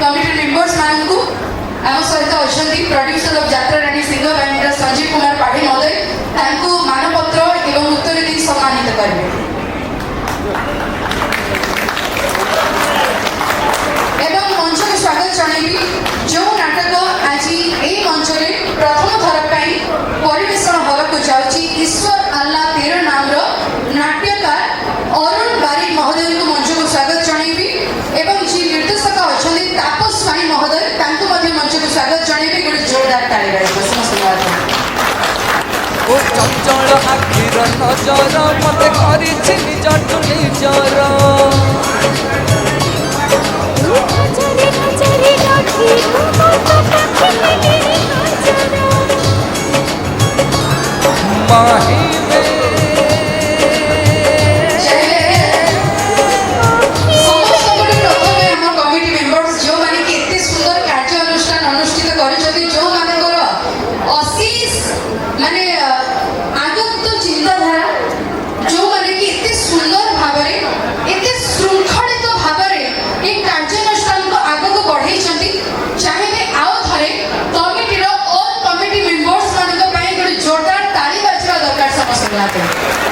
Committee members मानू आम सहित अच्छा प्रोड्यूसर ऑफ यात्रा रानी सिंह बैंड संजीव कुमार पाढ़ी महोदय मानपत्र एवं उत्तर दी सम्मानित करेंगे। मंच को स्वागत जनइबी जो नाटक आज ये मंच में प्रथम थर परिवेषण होगा जाऊँगी ईश्वर अल्लाह तेरो नाम नाट्यकार अरुण बारिक महोदय को मंच को स्वागत जनइबी एवं जी निर्देशक अच्छा तापस स्वाई महोदय मंच को स्वागत जनइबी गोटे जोरदार ताली बाजिब समस्त ओ चंचल आखिर नजर मते करिछि निजटु निजर माही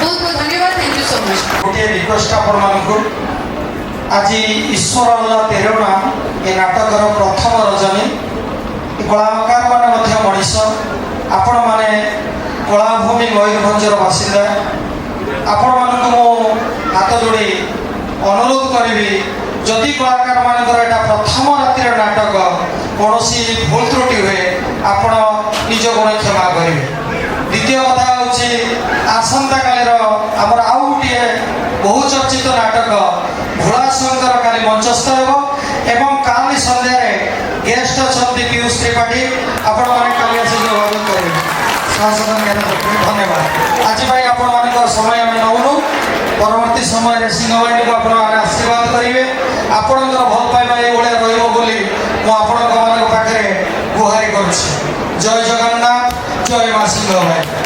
बहुत बहुत धन्यवाद। Thank you so much. गोटे रिक्वेस्ट आपको आज ईश्वर अल्लाह तेरो नाम ये नाटकर प्रथम रजनी कलाकार मैंने मनीष आपण मैंने कलाभूमि मयूरभंजर बासिंदा आपण मानक हाथ जोड़ी अनुरोध करी जदि कलाकार मानकर एटा प्रथम रातिर नाटक कौन भूल त्रुटि हुए आपण निज गुण क्षमा करेंगे। द्वितीय कथा हूँ आसंता कालीर आमर आउ गोटे बहुचर्चित नाटक भोलाशंकर काली मंचस्थ एवं काली सन्ध्या गेस्ट अच्छा पीयूष त्रिपाठी आपण मैंने काली आवागत करेंगे। धन्यवाद। आज आपण समय आम नौनु परवर्ती समय सिंहवाणी को आप आशीर्वाद करेंगे आपण भल पाइबा ये पाखे गुहारी कर। जय जगन्नाथ जय माँ सिंह।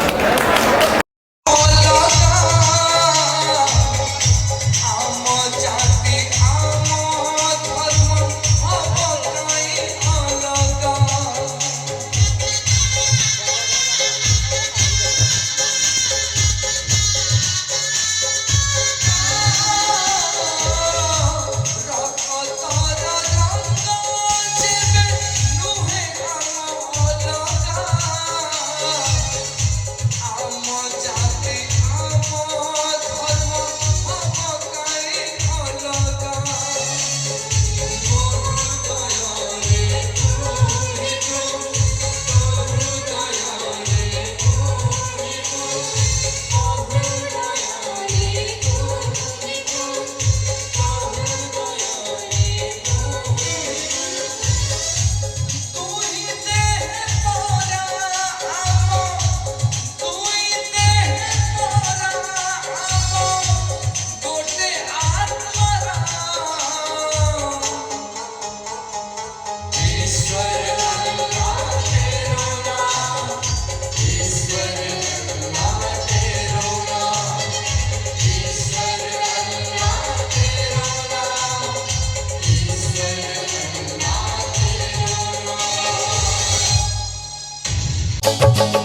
Thank you.